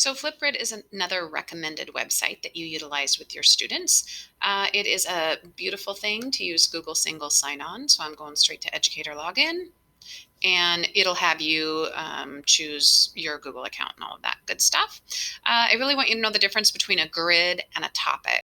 So FlipGrid is another recommended website that you utilize with your students. It is a beautiful thing to use Google single sign-on. So I'm going straight to educator login, and it'll have you choose your Google account and all of that good stuff. I really want you to know the difference between a grid and a topic.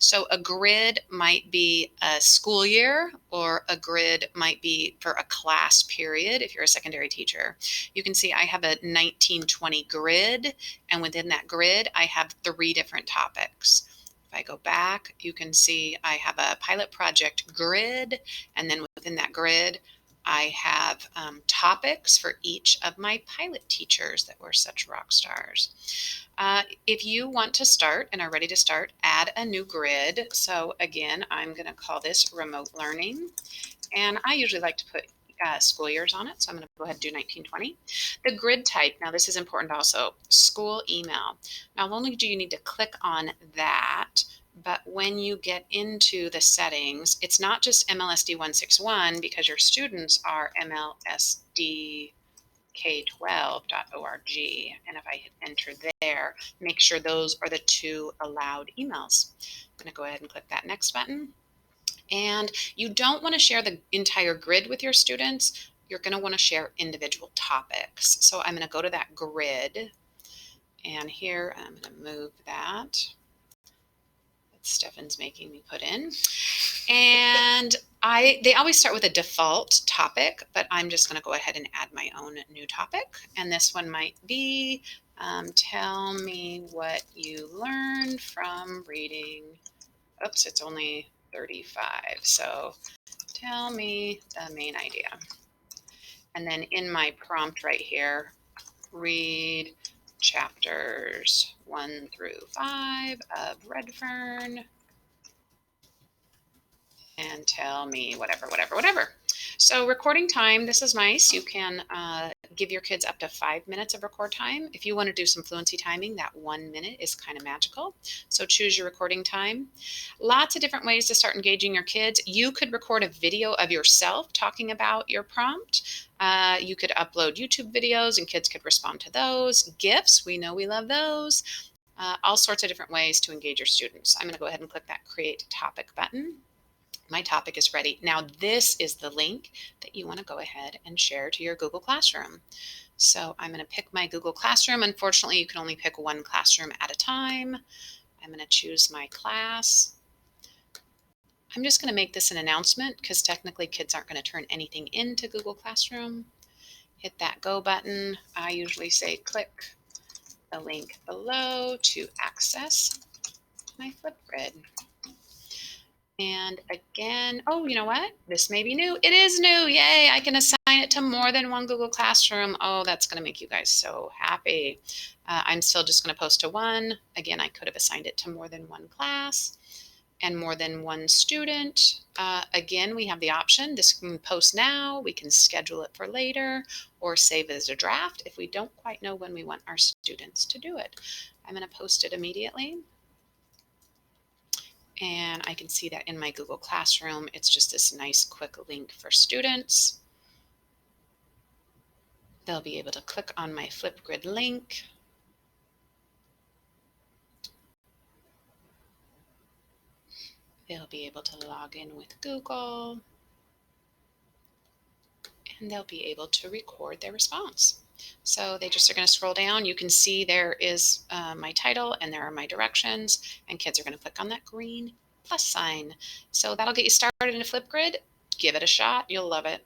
So a grid might be a school year, or a grid might be for a class period if you're a secondary teacher. You can see I have a 1920 grid, and within that grid I have 3 different topics. If I go back, you can see I have a pilot project grid, and then within that grid I have topics for each of my pilot teachers that were such rock stars. If you want to start and are ready to start, add a new grid. So again, I'm going to call this remote learning. And I usually like to put school years on it. So I'm going to go ahead and do 1920. The grid type, now this is important also, school email. Not only do you need to click on that, but when you get into the settings, it's not just MLSD 161 because your students are MLSD k12.org. And if I hit enter there, make sure those are the 2 allowed emails. I'm going to go ahead and click that next button. And you don't want to share the entire grid with your students. You're going to want to share individual topics. So I'm going to go to that grid, and here I'm going to move that. Stefan's making me put in. And they always start with a default topic, but I'm just going to go ahead and add my own new topic. And this one might be, tell me what you learned from reading. Oops, it's only 35. So tell me the main idea. And then in my prompt right here, read chapters 1 through 5 of Redfern and tell me whatever. So recording time, this is nice. You can give your kids up to 5 minutes of record time. If you want to do some fluency timing, that 1 minute is kind of magical. So choose your recording time. Lots of different ways to start engaging your kids. You could record a video of yourself talking about your prompt. You could upload YouTube videos and kids could respond to those. GIFs, we know we love those. All sorts of different ways to engage your students. I'm going to go ahead and click that Create Topic button. My topic is ready. Now this is the link that you want to go ahead and share to your Google Classroom. So I'm going to pick my Google Classroom. Unfortunately, you can only pick one classroom at a time. I'm going to choose my class. I'm just going to make this an announcement because technically kids aren't going to turn anything into Google Classroom. Hit that go button. I usually say click the link below to access my FlipGrid. And again, oh, you know what? This may be new. It is new. Yay. I can assign it to more than one Google Classroom. Oh, that's going to make you guys so happy. I'm still just going to post to one. Again, I could have assigned it to more than one class and more than one student. Again, we have the option. This can post now. We can schedule it for later or save it as a draft if we don't quite know when we want our students to do it. I'm going to post it immediately. And I can see that in my Google Classroom, it's just this nice quick link for students. They'll be able to click on my FlipGrid link. They'll be able to log in with Google. And they'll be able to record their response. So they just are going to scroll down. You can see there is my title and there are my directions, and kids are going to click on that green plus sign. So that'll get you started in a FlipGrid. Give it a shot. You'll love it.